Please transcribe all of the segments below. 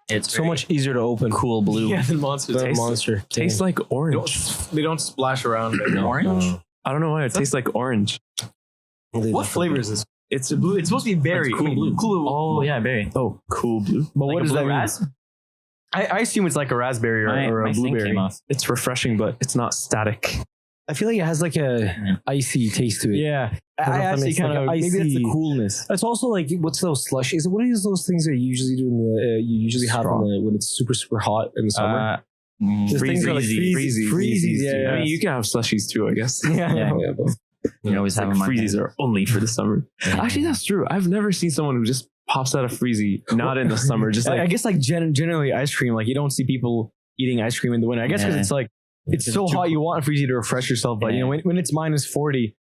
It's so much easier to open. cool blue. Yeah, the monster. Tastes like orange. They don't splash around. Orange? I don't know why it tastes like orange. What flavor is this? It's a Blue. It's supposed to be berry. Cool blue. Oh yeah, berry. Oh, cool blue. But Like what a does blue that mean? ras? I assume it's like a raspberry or My a thing blueberry. came off. It's refreshing, but it's not static. I feel like it has like a icy taste to it. Yeah, I don't know I if that actually makes kind like of an maybe that's the icy- coolness. It's also like what's those slush? Is it what is those things that you usually do in the you usually have Straw. when it's super hot in the summer? Those things are like Freezies. freezies. Yeah, I mean, you can have slushies too, I guess. yeah. Yeah. Oh, yeah, but You always have Like them on freezies hand. are only for the summer. Yeah. Actually, that's true. I've never seen someone who just pops out a freezie, not in the summer, just I like guess like generally ice cream, like you don't see people eating ice cream in the winter. I guess because Yeah. it's like it's so hot you want a freezie to refresh yourself, but you know when it's minus 40,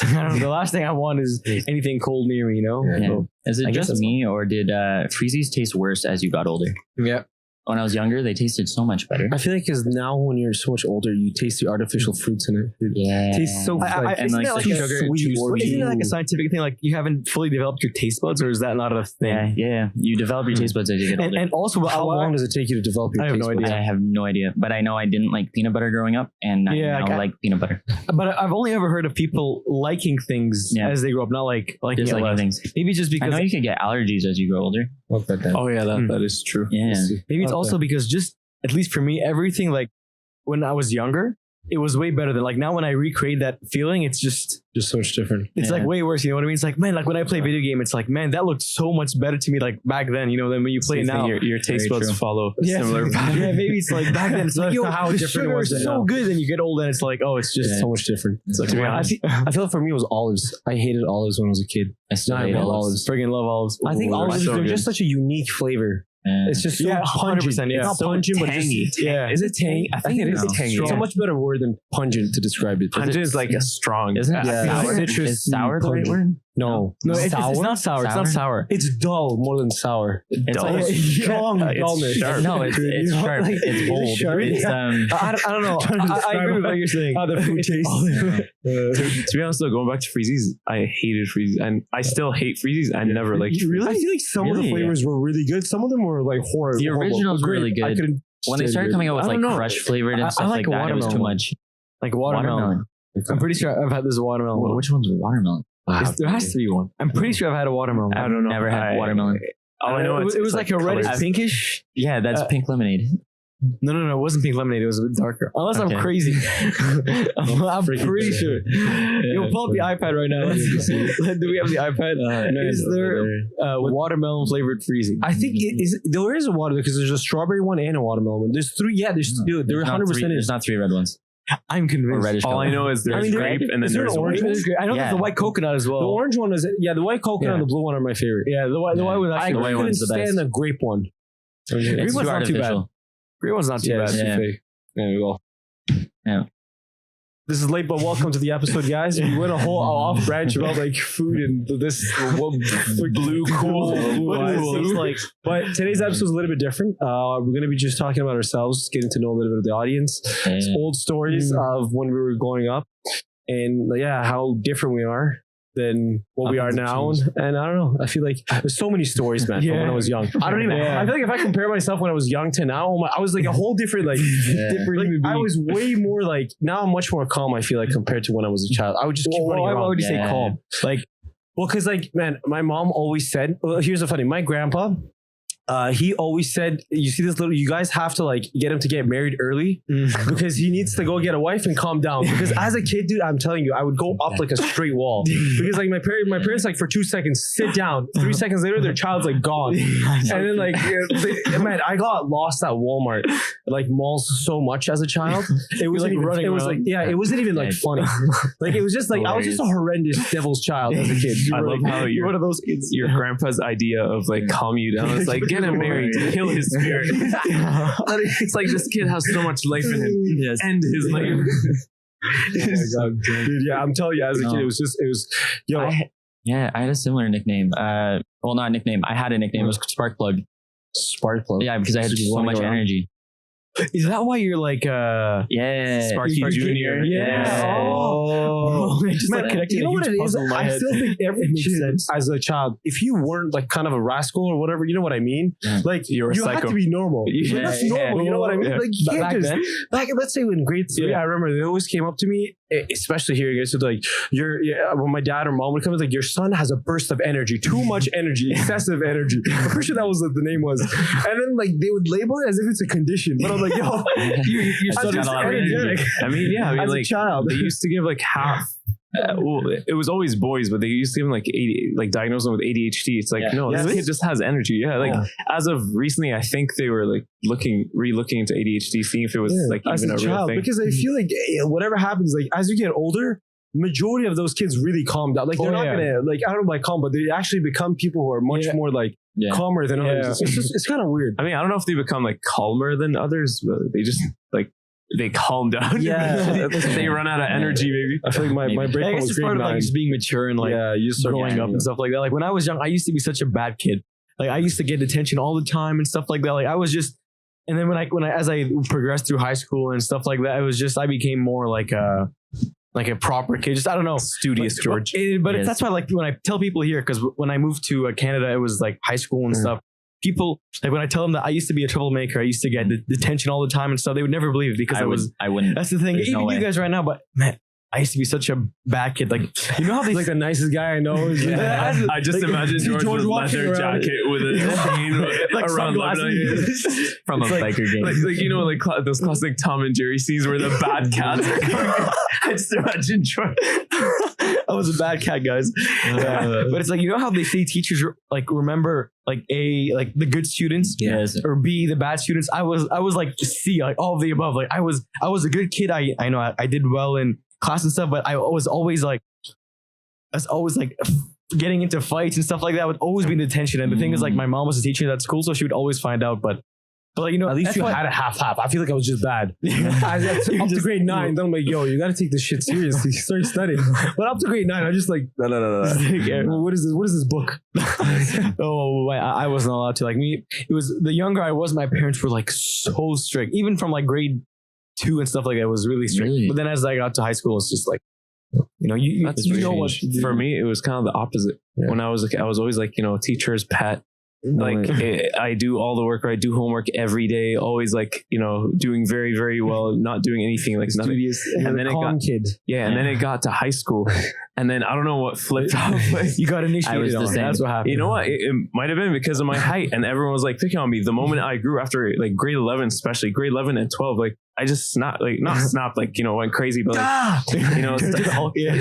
I don't know, the last thing I want is anything cold near me. You know. Yeah. So, Is it I guess just me, or did freezies taste worse as you got older? yeah. When I was younger, they tasted so much better. I feel like because now when you're so much older, you taste the artificial fruits in it. Yeah. It tastes so And isn't like that like such a a sweet? or Isn't too- it like a scientific thing? Like you haven't fully developed your taste buds, or is that not a thing? yeah. You develop your taste buds as you get older. And also, How long does it take you to develop your I have taste no buds? idea. I have no idea, but I know I didn't like peanut butter growing up, and Yeah, I like now like peanut butter. But I've only ever heard of people liking things Yeah. as they grow up, not like liking Just it liking less. things. Maybe just I because know you can get allergies as you grow older. oh yeah, that is true. Yeah. maybe it's also because just at least for me, everything like when I was younger, it was way better than like now when I recreate that feeling, it's just Just so much different. it's Yeah. like way worse. You know what I mean? It's like man, like when I play video game, it's like man, that looked so much better to me like back then. You know than when you play it now. Your taste Very buds true. follow a Yeah. similar pattern. Yeah, maybe it's like back then. It's like That's yo, how the different it sugar was is then so now. good. Then you get old and it's like oh, it's just Yeah. So much different. It's like, to be I honest, feel like for me it was olives. I hated olives when I was a kid. I still Now I hate love olives. olives. friggin' love olives. I think Ooh, olives so they're good. just such a unique flavor. Yeah. It's just so Yeah, pungent. 100%, yeah. Not so pungent, but tangy. just Yeah. Is it tangy? I think it is No. tangy. Strong. It's a much better word than pungent to describe it. pungent is like a strong. Isn't it Yeah. sour? Citrus Is sour the right pungent. word? No, No, it's sour. not sour. It's not sour. It's dull more than sour. It's dull. like- Strong It's dullness. sharp. No, it's You know, sharp. like, It's bold. sharp. It's I don't know. I agree with what you're saying. How the food tastes. To be honest, though, going back to freezies, I hated freezies, and I still hate freezies. I never liked freezies. I feel like some of the Really? flavors were really good. Some of them were like horrible. The originals were really I good. couldn't When they stand started it. coming out with I like don't know. crush flavored I and stuff like like that, it was too watermelon. much. Like watermelon. I'm pretty sure I've had this watermelon. Well, which one's watermelon? There has to be one. I'm pretty sure I've had a watermelon. I don't know. Never had watermelon. All I know it is was like a reddish colored. pinkish. Yeah, that's pink lemonade. No, it wasn't pink lemonade. It was a bit darker. Unless Okay. I'm crazy. I'm pretty sure. Yo, pull up the iPad right now. Do we have the iPad? Is there watermelon flavored freezing? I think there is a watermelon because there's a strawberry one and a watermelon one. There's three. Yeah, there's there There's not 100% three- is. There's not three red ones. I'm Or convinced. reddish All color. I know is there's there- grape, and then is there there's an orange one. one? I know Yeah. there's the white coconut as well. The orange one is the white coconut and the blue one are my favorite. Yeah, the white was I actually. The white couldn't one's the stand best. the grape one. It's Green too one's not too bad. artificial. Green one's not too Yeah, bad. it's too Yeah. fake. There you go. Yeah. This is late, but welcome to the episode, guys. We went a whole off branch about like food and this blue cool. What does it taste like? But today's episode is a little bit different. We're going to be just talking about ourselves, getting to know a little bit of the audience, Yeah. old stories of when we were growing up, and yeah, how different we are than what we are now. And I don't know. I feel like there's so many stories, man, from when I was young. I don't even. Yeah. I feel like if I compare myself when I was young to now, I was like a whole different different. Like, I was way more like now. I'm much more calm. I feel like compared to when I was a child. I would just keep running Why around. would you say Yeah. calm? Like, well, because like, man, my mom always said. Well, here's the funny. My grandpa. He always said, you see this little, you guys have to like get him to get married early because he needs to go get a wife and calm down. Because as a kid, dude, I'm telling you, I would go up like a straight wall. Because like my parents like for 2 seconds, sit down. 3 seconds later, their child's like gone. And then like, man, I got lost at Walmart, like malls so much as a child. It was like even, running it was around. like, yeah, it wasn't even like funny. Like it was just like, I was just a horrendous devil's child as a kid. I love how You're one of those kids. your grandpa's idea of like calm you down is like get him married to kill his spirit. It's like this kid has so much life in him. Yes. End his life. Oh my God, dude, yeah, I'm telling you, as a kid, it was, yo, I had a similar nickname. Well, not a nickname. I had a nickname. It was Spark Plug. spark plug. Yeah, because I had So you so wanna much go around? energy. Is that why you're like Yeah. Sparky Junior. Yeah. Oh. Just Man, like connecting you know a what huge it is? puzzle in my I head. still think every It makes kid sense. as a child, if you weren't like kind of a rascal or whatever, you know what I mean? Yeah. Like You're a you had psycho. to be normal. Yeah, That's yeah. normal. You know what I mean? Yeah. Like you can't Back just then? back. Let's say in grade 3, Yeah. I remember they always came up to me, especially here, guys. So like when my dad or mom would come, it's like your son has a burst of energy, too much energy, excessive energy. I'm pretty sure that was what the name was. And then like they would label it as if it's a condition, but I'm like, yo, Your That's I'm got just a lot of energy. energetic I mean, yeah, I mean, as a like child. they used to give like half. Well, it was always boys, but they used to give them like diagnose them with ADHD. It's like, Yeah. no, Yes. this kid just has energy. Yeah, like as of recently, I think they were like re-looking into ADHD, seeing if it was like as even a real child, thing. because I feel like whatever happens, like as you get older, majority of those kids really calm down. Like they're not gonna like I don't know about calm, but they actually become people who are much more like Yeah. calmer than Yeah. others. It's kind of weird. I mean, I don't know if they become like calmer than others, but they just like they calm down. Yeah. they run out of energy, maybe. I feel like my Maybe. break I point guess was it's grade part of like 9. just being mature and like You start growing up and stuff like that. Like when I was young, I used to be such a bad kid. Like I used to get attention all the time and stuff like that. Like I was just, and then when I as I progressed through high school and stuff like that, it was just I became more like a proper kid. Just I don't know, Studious But- George. But Yes. that's why like when I tell people here, because when I moved to Canada, it was like high school and stuff. People like when I tell them that I used to be a troublemaker, I used to get detention all the time and stuff. They would never believe it because I was. I wouldn't. That's the thing. There's Even no you way. guys right now, but man, I used to be such a bad kid. Like you know how they He's like the nicest guy I know. He's like- I just Like, imagine see George, George with walking leather around. jacket with a chain like around sunglasses. From a It's like- biker game. like you know, like those classic Tom and Jerry scenes where the bad cats are coming. I just imagine George. I was a bad cat, guys. But it's like you know how they say teachers like remember like A, like the good students, Yes. or B, the bad students. I was like C, like all of the above. Like I was a good kid. I know I did well in class and stuff, but I was always like getting into fights and stuff like that would always be in detention. And the thing is, like, my mom was a teacher at school, so she would always find out. But like, you know, At least that's you why- had a half. I feel like I was just bad. Up to just- grade 9, then I'm like, yo, you got to take this shit seriously. Start studying. But up to grade 9, I'm just like, no. Well, what is this? What is this book? Oh, I wasn't allowed to. Like me, it was the younger I was, my parents were like so strict. Even from like grade 2 and stuff like that, it was really strict. Really? But then as I got to high school, it's just like, you know, you know what to do. For me, it was kind of the opposite. Yeah. When I was like, I was always like, you know, teacher's pet. Like I do all the work, or I do homework every day, always like, you know, doing very, very well, not doing anything, like nothing. And then it calm got, kid. and then it got to high school, and then I don't know what flipped off. Like, You got I was initiated the on. same. That's what happened. you know what? It might have been because of my height, and everyone was like picking on me. The moment I grew after like grade 11, especially grade 11 and 12, like I just snapped, like not snapped, like, you know, went crazy, but like, you know,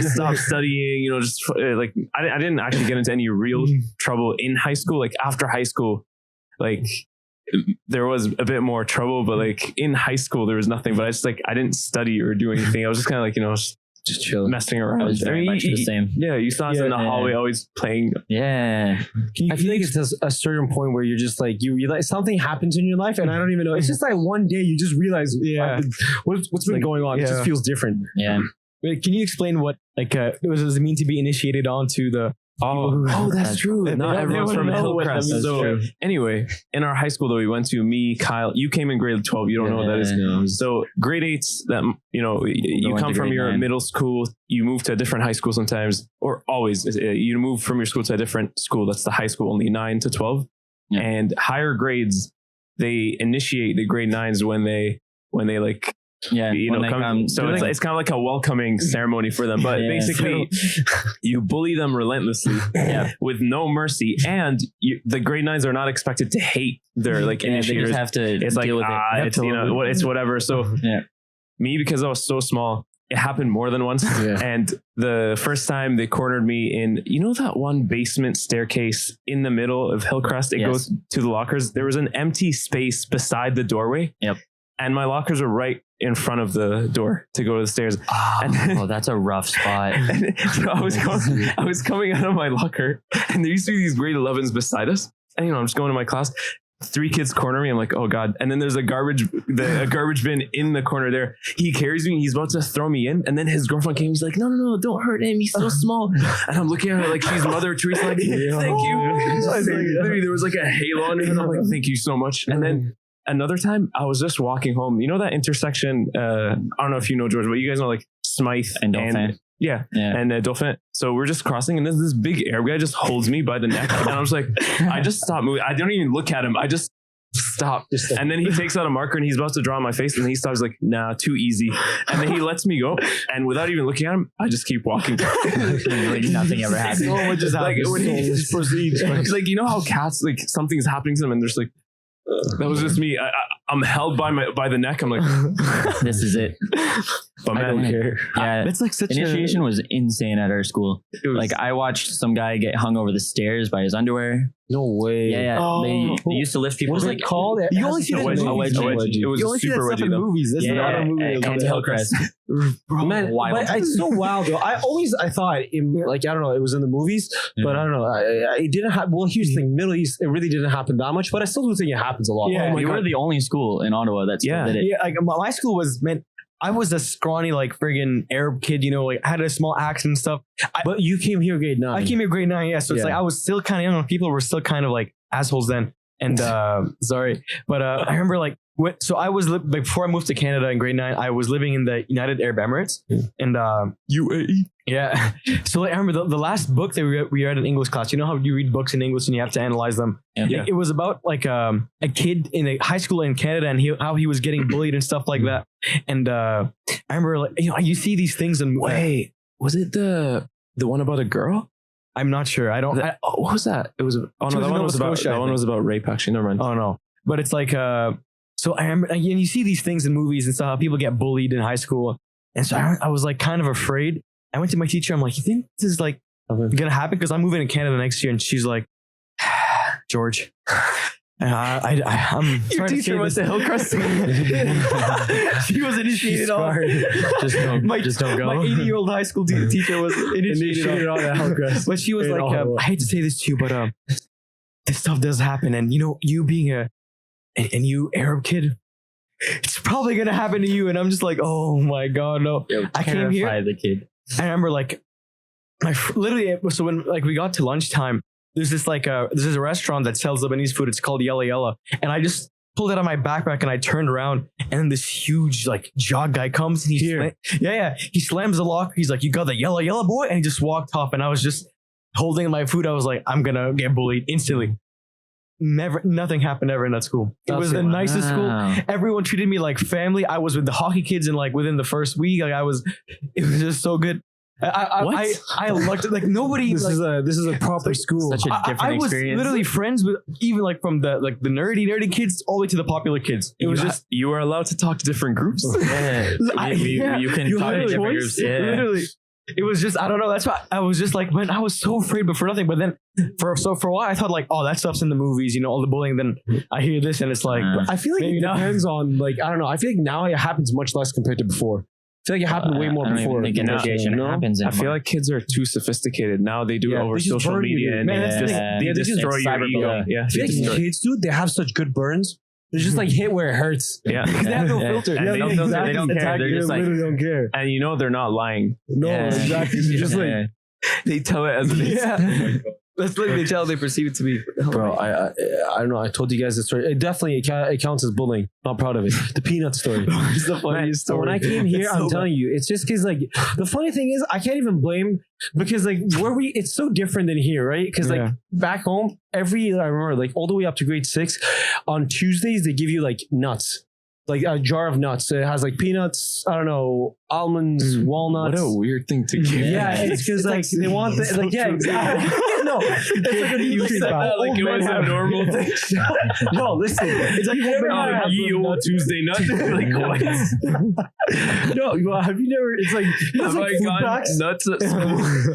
stopped studying, you know, just like I didn't actually get into any real trouble in high school. Like after high school, like there was a bit more trouble, but like in high school there was nothing. But I just like I didn't study or do anything. I was just kind of like, you know, Just chill. messing around. I was very much the same. Yeah, you saw us in the hallway always playing. Yeah. I feel like it's a certain point where you're just like, you realize something happens in your life and I don't even know. It's just like one day you just realize what's been Like, going on. It yeah. just feels different. Yeah. Wait, can you explain what like does it mean to be initiated onto the? Oh, that's true. They Not don't everyone's from know what that Hillcrest. means. So True. anyway, in our high school that we went to, me, Kyle, you came in grade 12. You don't know what that is. Yeah. So grade 8s that, you know, you Going come to from grade your 9. middle school, you move to a different high school sometimes, or always, you move from your school to a different school. That's the high school, only 9 to 12. Yeah. And higher grades, they initiate the grade 9s when they like, Yeah. you know, when they come, so it's kind of like a welcoming ceremony for them. But Yeah. basically, you bully them relentlessly, with no mercy, and the grade 9s are not expected to hate their like Yeah, they initiators. just have to It's like deal with it. it's, you know, it's whatever. So Yeah. me, because I was so small, it happened more than once. Yeah. And the first time they cornered me in, you know, that one basement staircase in the middle of Hillcrest, it Yes. goes to the lockers. There was an empty space beside the doorway. Yep. And my lockers are right in front of the door to go to the stairs. Oh, that's a rough spot. And so I was coming out of my locker, and there used to be these grade 11s beside us. And, you know, I'm just going to my class. 3 kids corner me. I'm like, oh God. And then there's a garbage bin in the corner there. He carries me. He's about to throw me in. And then his girlfriend came. He's like, no, don't hurt him. He's so small. And I'm looking at her like she's Mother Teresa. Like, thank you. Literally, there was like a halo on it. And I'm like, thank you so much. And then another time I was just walking home. You know that intersection? I don't know if you know, George, but you guys know like Smythe And Dauphin. yeah. Yeah. And Dauphin. So we're just crossing, and there's this big Arab guy just holds me by the neck, and I was like, I just stopped moving. I don't even look at him. I just stop. And then he takes out a marker and he's about to draw on my face, and then he stops like, nah, too easy. And then he lets me go, and without even looking at him, I just keep walking. Like nothing ever happened. So much just Like happens. when he just proceeds, like you know how cats, like something's happening to them and they're just like, that was just me. I'm held by the neck. I'm like, This is it. but I don't man, care. Yeah. That's like such Initiation was insane at our school. it was Like I watched some guy get hung over the stairs by his underwear. No way. Yeah. Oh. They used to lift people. What is like it called? It You has only to see do that with in a movies. wedgie. It was You a only see that super stuff wedgie in though. movies. That's not a movie. Come to Hillcrest. Man, Wild. but it's so wild though. I thought like I don't know, it was in the movies, but I don't know. It didn't happen. Well, here's the thing: Middle East, it really didn't happen that much, but I still do think it happens a lot. Yeah. Oh my We God. were the only school in Ottawa that still Yeah. did it. Yeah, like my school was meant. I was a scrawny, like friggin' Arab kid, you know, like I had a small accent and stuff. But you came here grade 9. I came here grade 9, yeah. So it's Yeah. like I was still kind of young. People were still kind of like assholes then. And sorry, but I remember like so I was like before I moved to Canada in grade 9, I was living in the United Arab Emirates, and UAE. yeah. So like I remember the last book that we read in English class. You know how you read books in English and you have to analyze them. Yeah. It was about like a kid in a high school in Canada and how he was getting bullied and stuff like that. And I remember like you see these things and Wait, was it the one about a girl? I'm not sure. I don't. What was that? It was. Oh It no, was that in one Nova was about. Scotia, I That one think. was about rape. Actually, never mind. Oh no. But it's like so I remember and you see these things in movies and stuff. How people get bullied in high school, and so I was like kind of afraid. I went to my teacher. I'm like, you think this is like gonna happen? Because I'm moving to Canada next year, and she's like, George. I'm Your trying to teacher say went this. to Hillcrest. She was initiated on. Just don't, My, just don't go. my 80-year-old high school teacher was initiated on. that Hillcrest. But she was In like, Ottawa. I hate to say this to you, but this stuff does happen. And you know, you being and you Arab kid, it's probably going to happen to you. And I'm just like, oh my God, no. I came here. Terrify the kid. I remember like, literally, so when like we got to lunchtime, there's this like, there's a restaurant that sells Lebanese food. It's called Yalla Yalla. And I just pulled it out of my backpack and I turned around and then this huge like jog guy comes and he slams the locker. He's like, you got the Yalla Yalla boy? And he just walked off and I was just holding my food. I was like, I'm gonna get bullied instantly. Nothing happened ever in that school. It was the nicest school. Wow. Everyone treated me like family. I was with the hockey kids and like within the first week, like it was just so good. I loved it. Like nobody. This is a proper school. Such a different I was experience. literally friends with even like from the nerdy kids all the way to the popular kids. It was just you were allowed to talk to different groups. Yeah. You can you talk had to a different choice. groups. Yeah. Literally. It was just I don't know. That's why I was just like, man, I was so afraid, but for nothing. But then for a while, I thought like, oh, that stuff's in the movies, you know, all the bullying. Then I hear this, and it's like, I feel like Maybe it not. depends on like I don't know. I feel like now it happens much less compared to before. I feel like it happened way more I don't before. even think initiation No? happens I anymore. feel like kids are too sophisticated now. They do Yeah, it over they just social burn you, media, dude. and Man, that's the thing. they just destroy your ego. cyberbullying. Yeah, I feel they destroy- like kids, dude, they have such good burns. They just like hit where it hurts. yeah. they have no Yeah. filter. And they don't care. They don't care. They're just like, literally don't care. and you know they're not lying. No, Yeah. exactly. They're just like, Yeah. They tell it as it is. Yeah. That's literally how they perceive it to be. bro, I don't know. I told you guys the story. It definitely it counts as bullying. Not proud of it. The peanut story. It's the funniest So when I came here, I'm telling you, it's just because like the funny thing is I can't even blame because like it's so different than here, right? Because like Yeah. back home, I remember like all the way up to grade 6, on Tuesdays they give you like nuts. Like a jar of nuts. It has like peanuts, I don't know, almonds, What walnuts. a weird thing to give. Yeah, it's because like they want the, like yeah, exactly. No, it's like a nutrient balance. Like it was a normal thing. No, listen. It's like never had Ye old Tuesday nut. Like what? no, well, have you never? It's like Have like I food gotten packs. nuts at school?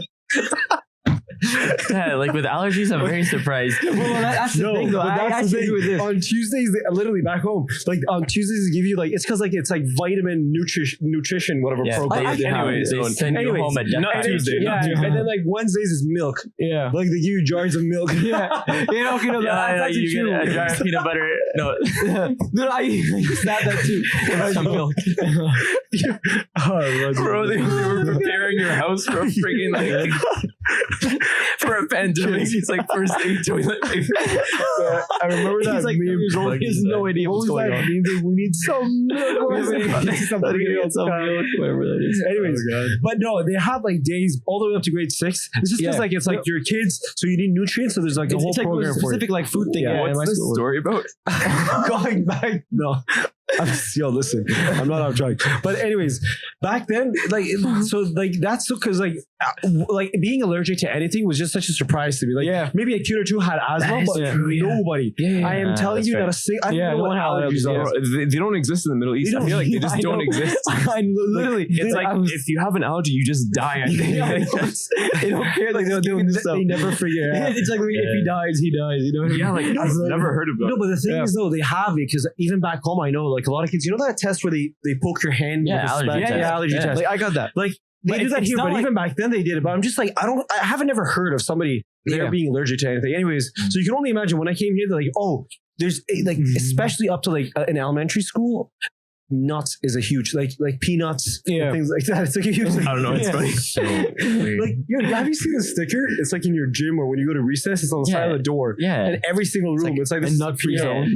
Yeah, like with allergies, I'm very surprised. Well, that's the No, thing, though. but I that's the actually thing. agree with this. On Tuesdays, literally back home, like on Tuesdays they give you like it's because like it's like vitamin nutrition whatever Yeah, program. they, Anyways, they send you anyways, home at not death. Tuesday, Yeah, not Tuesday. and then like Wednesdays is milk. Yeah. Like they give you jars of milk. Yeah. That's actually you true. get a jar of peanut butter. No, No, I used that too. Some milk. Oh, Bro, they were preparing your house for freaking like For a pandemic, it's like first aid toilet paper. I remember that. He's like meme. years old. He has no idea what's going on. We need some milk. Whatever that is. Anyways, but no, they have like days all the way up to grade 6. It's just feels like it's like your kids, so you need nutrients. So there's like a whole It's like program a for it. specific like food thing. Yeah, in What's my the school. story about? Going back, no. Yo, listen, I'm not off track. But anyways, back then, like, so like that's because like being allergic to anything was just such a surprise to me. Like, maybe a kid or two had asthma, but nobody. I am telling you, not a single. I don't know what allergies are. They don't exist in the Middle East. I feel like they just don't exist. I literally, It's like if you have an allergy, you just die. I think. They don't care. Like they never figure it out. It's like if he dies, he dies. You know what I mean? Yeah, like I've never heard of it. No, but the thing is though, they have it because even back home, I know like a lot of kids. You know that test where they poke your hand? Yeah, with a allergy speck? test. Allergy test. Like I got that. Like they do that here, but even back then they did it. But I'm just like, I haven't never heard of somebody there being allergic to anything. Anyways, so you can only imagine when I came here, they're like, oh, there's like, especially up to like an elementary school, nuts is a huge like peanuts, and things like that. It's like a huge. I don't know. It's funny. Like, have you seen the sticker? It's like in your gym or when you go to recess, it's on the side of the door. Yeah. And every single room, it's like this nut free zone.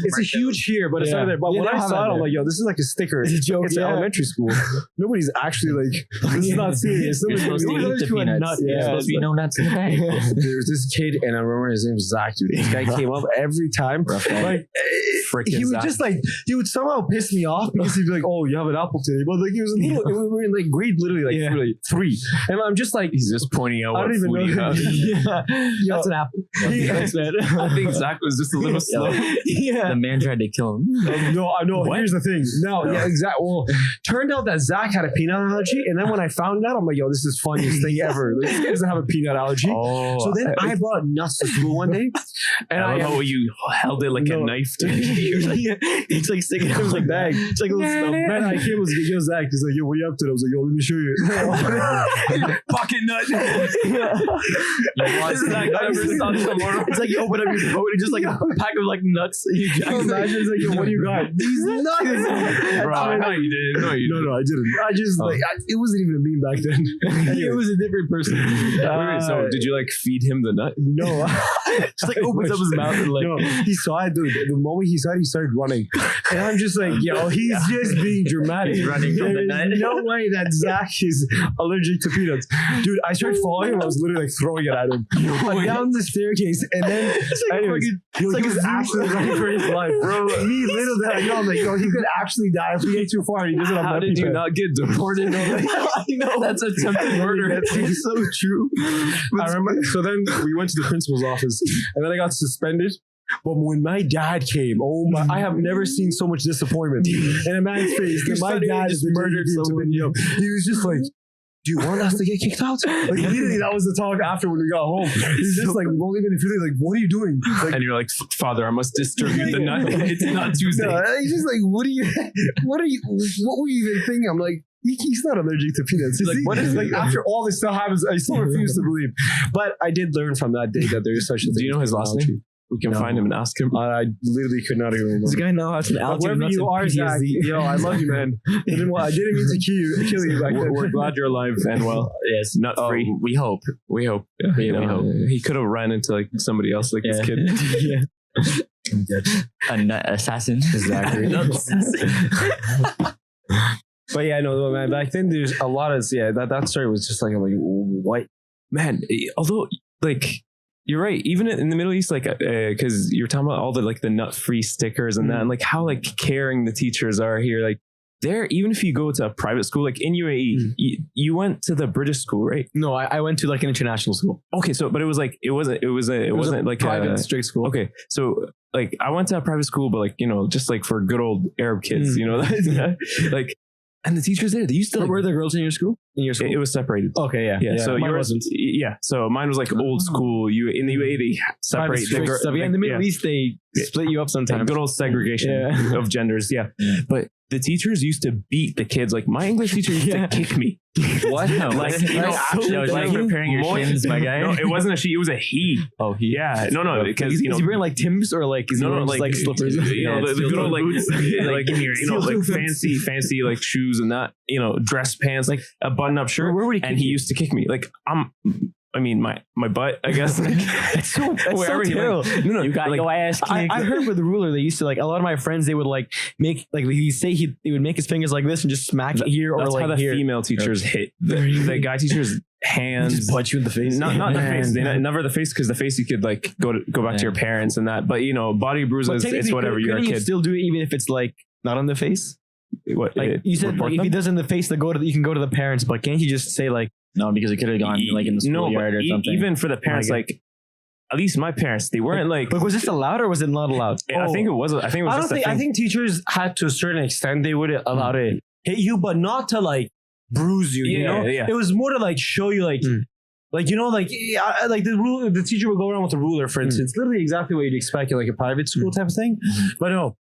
It's a huge here, but it's not there. But when I saw it, I'm like, yo, this is like a sticker. It's a joke. It's elementary school. Nobody's actually like, this is not serious. You're supposed to eat the peanuts. There's supposed to be no nuts in the bag. There's this kid, and I remember his name was Zach, dude. This guy came up every time. Like, he would just like, he would somehow piss me off because he'd be like, oh, you have an apple today. But like, he was a little, we were in like grade literally like 3. And I'm just like, he's just pointing out I what don't even food he know. has. That's an apple. Thanks, man. I think Zach was just a little slow. The man tried to kill him. No, I know. Here's the thing. No, yeah, exactly. Well, turned out that Zach had a peanut allergy, and then when I found out, I'm like, yo, this is the funniest thing ever. Like, this guy doesn't have a peanut allergy. So then I brought nuts to school one day, and I love how you held it like a knife. It's like sticking it was like bag. It's like a little stuff. Man, I came was yo Zach. He's like, yo, what are you up to? I was like, yo, let me show you. Pocket nut. It's like you open up your coat and just like a pack of like nuts. You imagine it's like, yo, what do you got? These nuts. Bro, I know you didn't. No, I didn't. I just like it wasn't even a meme back then. It was a different person. Wait, so did you like feed him the nut? No. Just like opens up his mouth and like. No, he saw it, dude. The moment he saw it, he started running. And I'm just like, yo, he's just being dramatic. He's running from the nut. No way that Zach is allergic to peanuts. Dude, I started following him. I was literally like throwing it at him. Down the staircase. And then he was actually running for his life. Bro, me, little did I know, I'm like, yo, he could actually die if we get too far. He doesn't have How did you not get deported? I know. That's attempted murder. That's so true. I remember. So then we went to the principal's office, and then I got suspended. But when my dad came, oh my, I have never seen so much disappointment in a man's face. That my dad just murdered someone. He was just like, do you want us to get kicked out? Like, literally, that was the talk after when we got home. He's just like, won't even feel like, what are you doing? Like, and you're like, Father, I must distribute the nut. It's not Tuesday. No, he's just like, what were you even thinking? I'm like, he's not allergic to peanuts. He's like, what is like after all this stuff happens, I still refuse to believe. But I did learn from that day that there is such a thing. Do you know his last name? We can find him and ask him. I literally could not even remember. This guy now has an allergy. Wherever you are, Zach, yo, I love you, man. I didn't mean to kill you back then. We're glad you're alive and well. Yes, nut free. We hope. We hope. We hope. He could have ran into like somebody else, like this kid. A nut assassin. Exactly. Nut assassin. But yeah, no, man. Back then, there's a lot of that story was just like, I'm like, what, man? Although, like, you're right. Even in the Middle East, like, because you're talking about all the like the nut-free stickers and that, and like how like caring the teachers are here. Like, there, even if you go to a private school, like in UAE, you went to the British school, right? No, I went to like an international school. Okay, so but it wasn't like private straight school. Okay, so like I went to a private school, but like just like for good old Arab kids, like. And the teachers there, they used to. Were there girls in your school? It was separated. Okay, yeah. So mine yours wasn't. Yeah. So mine was like old school. In the UAE, they separate the girls. In the Middle East, they split you up sometimes. Good old segregation of genders. Yeah. But the teachers used to beat the kids. Like my English teacher used to kick me. What? Like, you know, like preparing your shins, my guy. No, it wasn't a she. It was a he. Oh, he. Yeah. No, because Is you know. he wearing like Timbs or like is he wearing just, like slippers? You know, the good old like, like you know, like fancy like shoes and that, you know, dress pants, like a button-up shirt. Where would he and he used to kick me. Like I mean, my butt, I guess. It's so terrible. No, You got like, your ass kicked. I heard with the ruler, they used to like a lot of my friends. They would like make like he would make his fingers like this and just smack it here or that's like how the here. female teachers hit the guy teachers' hands. Just punch you in the face. Not the face. Never the face, because the face you could like go back to your parents and that. But you know, body bruises, it's whatever. You're a you kid. still do it even if it's like not on the face. What Like you said, like, if he does in the face, you can go to the parents. But can't you just say like? No, because it could have gone like in the schoolyard or something. Even for the parents, like at least my parents, they weren't like. But was this allowed or was it not allowed? I think it was. I think it was. Just a thing. I think teachers had to a certain extent they would allow to hit you, but not to like bruise you. You know, it was more to like show you like. Like, you know, like the teacher would go around with a ruler, for instance, literally exactly what you'd expect in like a private school type of thing. But no,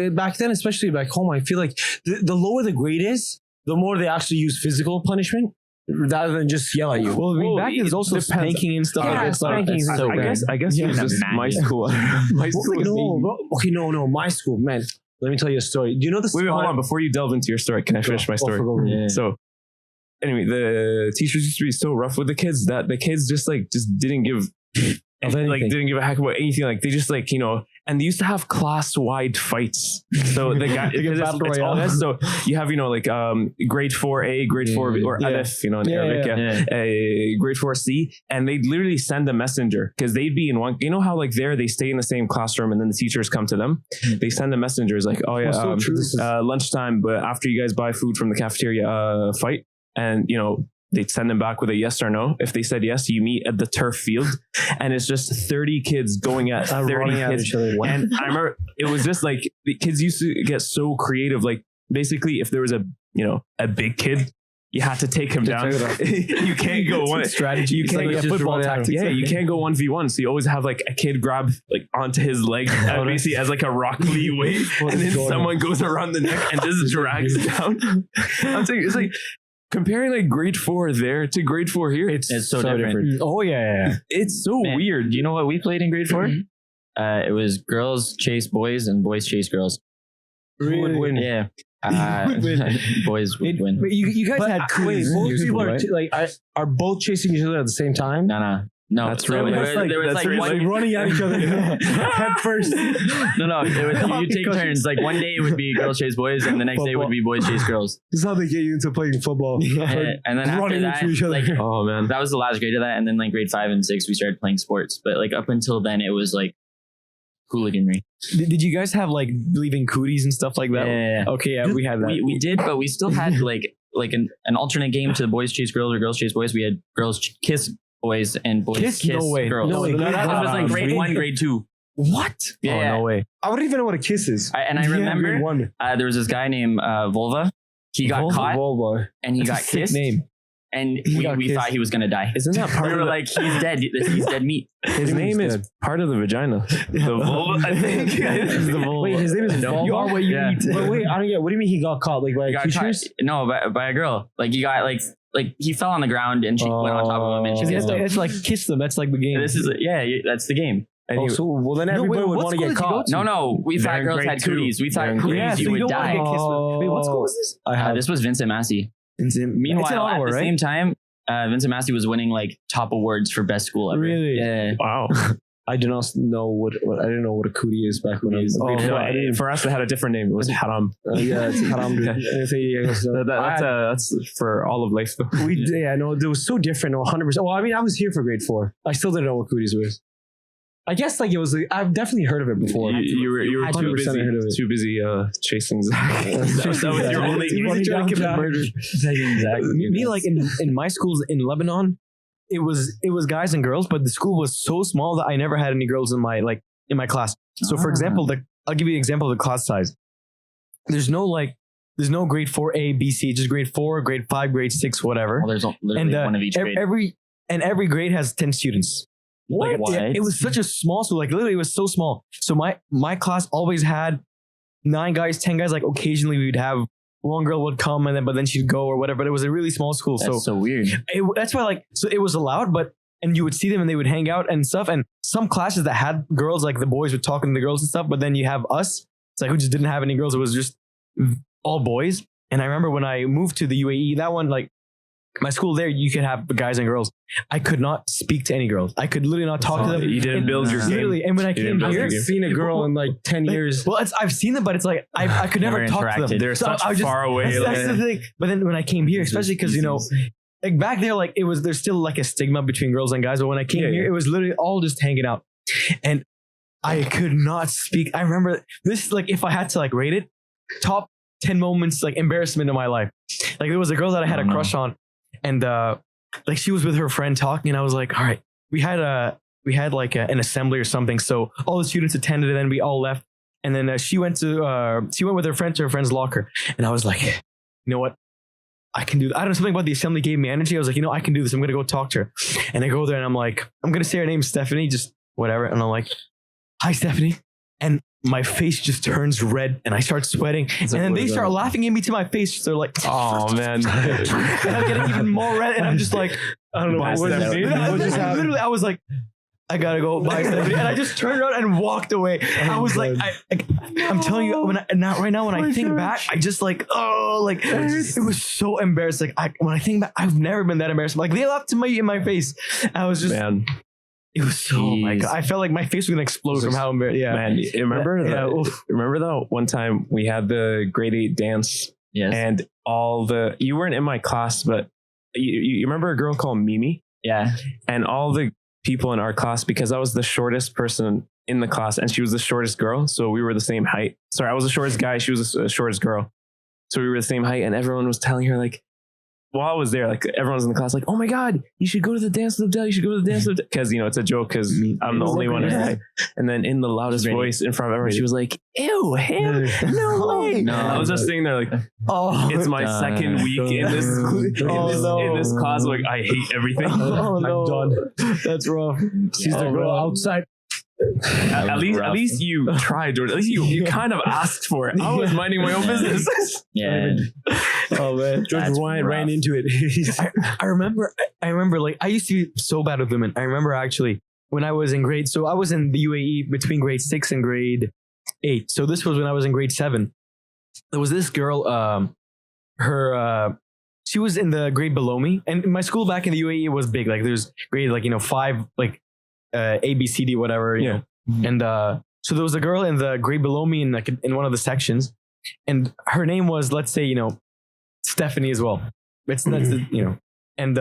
back then, especially back home, I feel like the lower the grade is, the more they actually use physical punishment rather than just yell at you. Well, I mean, back then there's also spanking and stuff. Yeah, like that. spanking. So I guess it was just my school. My school. No, my school, man. Let me tell you a story. Do you know the Wait, hold on. Before you delve into your story, can I finish my story? So, anyway, the teachers used to be so rough with the kids that the kids just didn't give didn't give a heck about anything. Like they just like, you know, and they used to have class-wide fights. So the guy, it's all this. So you have, you know, like grade 4A, grade 4B, or Alef, you know, in Arabic, grade 4C, and they'd literally send a messenger because they'd be in one. You know how like they stay in the same classroom, and then the teachers come to them. They send the messengers like, oh yeah, lunchtime, but after you guys buy food from the cafeteria, fight, and you know. They'd send them back with a yes or no. If they said yes, you meet at the turf field, and it's just 30 kids going at 30 kids. And I remember it was just like the kids used to get so creative. Like basically, if there was a big kid, you had to take him down. You can't go one strategy. You can't like football tactics. Yeah, you can't go 1v1. So you always have like a kid grab like onto his leg, basically as like a Rock Lee wave, and then someone goes around the neck and just drags down. I'm saying it's like. Comparing like grade 4 there to grade 4 here, it's so different. Oh yeah. It's so weird. Do you know what we played in grade 4? It was girls chase boys and boys chase girls. Really? Who would win? Yeah. Boys would win. You guys had cooties. Most people are both chasing each other at the same time. No, that's really there was like one running at each other head first. No, it was, you take turns. Like one day it would be girls chase boys, and the next day would be boys chase girls. This is how they get you into playing football. And then after that, like, oh man, that was the last grade of that. And then like grade 5 and 6, we started playing sports. But like up until then, it was like hooliganry. Did you guys have like leaving cooties and stuff like that? Yeah. Okay, yeah, we had that. We did, but we still had like an alternate game to boys chase girls or girls chase boys. We had girls kiss boys and boys kiss no way. girls. No, that was like grade 1, grade 2. What? Yeah, no way. I wouldn't even know what a kiss is. I remember there was this guy named Volva. He got caught and he got kissed. Name. And we thought he was gonna die. Isn't that part of like he's dead? He's dead meat. His name is part of the vagina. The vulva, I think. Wait, his name is vulva? You are what you eat. But wait, I don't get. What do you mean he got caught? Like by teachers? No, by a girl. Like he got like he fell on the ground and she went on top of him and she kissed him. It's like kiss them. That's like the game. This is that's the game. Anyway, well then everybody would want to get caught. No, we thought girls had cooties. We thought cooties you would die. Wait, what school was this? This was Vincent Massey. Meanwhile, at the same time, Vincent Massey was winning like top awards for best school ever. Really? Yeah. Wow. I do not know what I didn't know what a cootie is back when I was. For us, it had a different name. It was haram. Yeah, it's haram. That's for all of life, though. It was so different. 100%. Well, I mean, I was here for grade 4. I still didn't know what cooties was. I guess like it was. I've definitely heard of it before. You were too busy chasing Zach. That was your only. He was trying to commit murder. Exactly. Me, like in my schools in Lebanon, it was guys and girls, but the school was so small that I never had any girls in my class. So for example, I'll give you an example of the class size. There's no grade 4A, B, C, just grade 4, grade 5, grade 6, whatever. Well, there's literally one of each grade. Every grade has 10 students. What? It was such a small school. Like literally, it was so small. So my class always had 9 guys, 10 guys. Like occasionally we'd have one girl would come but then she'd go or whatever. But it was a really small school, That's so weird. that's why like so it was allowed, and you would see them and they would hang out and stuff. And some classes that had girls, like the boys would talk to the girls and stuff. But then you have us, it's like who just didn't have any girls. It was just all boys. And I remember when I moved to the UAE, that one, like my school there, you could have guys and girls. I could not speak to any girls. I could literally not talk to them. You didn't build your game. Literally. And when I came I here, haven't seen a girl in like 10 years. well, I've seen them, but it's like I could never Never talk to them. interacted. They're such I was far away. That's the thing. But then when I came here, especially because like back there, like there's still like a stigma between girls and guys. But when I came here, it was literally all just hanging out, and I could not speak. I remember this, like if I had to like rate it, top 10 moments like embarrassment in my life. Like there was a girl that I had a crush on, and like she was with her friend talking, and I was like, all right, we had like an assembly or something, so all the students attended, and then we all left, and then she went with her friend to her friend's locker, and I was like, you know what, I can do. I don't know, something about the assembly gave me energy. I was like, I can do this. I'm gonna go talk to her, and I go there, and I'm like, I'm gonna say her name, Stephanie, just whatever, and I'm like, hi, Stephanie, and my face just turns red and I start sweating. And then they start laughing at me to my face. They're like, Oh man. and I'm getting even more red. And I'm just like, I don't know what just happened. Literally, I was like, I gotta go buy Stephanie. And I just turned around and walked away. I was like, I'm telling you, right now, when I think back, I just like, it was so embarrassing. When I think back, I've never been that embarrassed. Like they laughed in my face. I was just, Man. It was so, oh my God. I felt like my face was gonna explode from how embarrassed. Yeah. Man, remember that one time we had the grade 8 dance, Yes. and you weren't in my class, but you remember a girl called Mimi? Yeah. And all the people in our class, because I was the shortest person in the class and she was the shortest girl, so we were the same height. Sorry, I was the shortest guy, she was the shortest girl, so we were the same height, and everyone was telling her like, while I was there, like everyone was in the class, like, oh my God, you should go to the dance of the day. You should go to the dance of the day. Because, it's a joke because I'm the only one. And then in the loudest voice in front of everyone, she was like, ew, him? No way. No. I was just sitting there like, it's my second week in this class. Like, I hate everything. Oh no. I'm done. That's rough. She's the girl outside. At least you tried, George. At least you kind of asked for it. I was minding my own business. Yeah. Oh man, George ran into it. I remember like I used to be so bad with women. I remember actually when I was in so I was in the UAE between grade 6 and grade 8. So this was when I was in grade 7. There was this girl, she was in the grade below me, and my school back in the UAE was big. Like there's grade 5 like A, B, C, D, whatever. You know? And so there was a girl in the grade below me in one of the sections, and her name was, let's say, Stephanie as well. And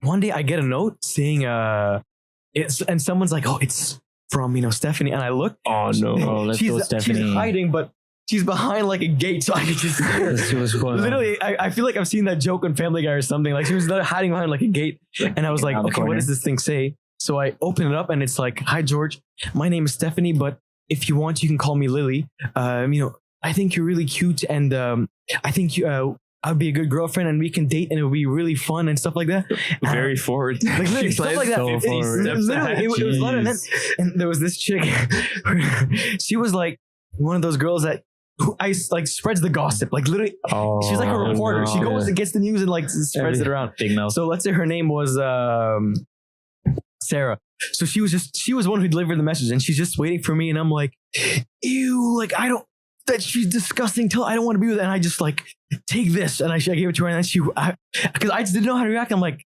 one day I get a note saying and someone's like, oh, it's from Stephanie, and I look. Oh no! Let's go, Stephanie. She's hiding, but she's behind like a gate, so I could just see her. Literally, I feel like I've seen that joke on Family Guy or something. Like she was hiding behind like a gate, and I was like, okay, what does this thing say? So I open it up, and it's like, hi George, my name is Stephanie, but if you want, you can call me Lily. I think you're really cute, and I think I'd be a good girlfriend, and we can date, and it would be really fun and stuff like that. Very forward. Like literally stuff like that. So It was a lot of that. And there was this chick. She was like one of those girls that I like spreads the gossip. Like literally, she's like a reporter. No. She goes and gets the news and like spreads it around. Big mouth. So let's say her name was Sarah. So she was one who delivered the message, and she's just waiting for me, and I'm like, ew, like that she's disgusting. I don't want to be with her. And I just like, take this. And I gave it to her, and then because I just didn't know how to react. I'm like,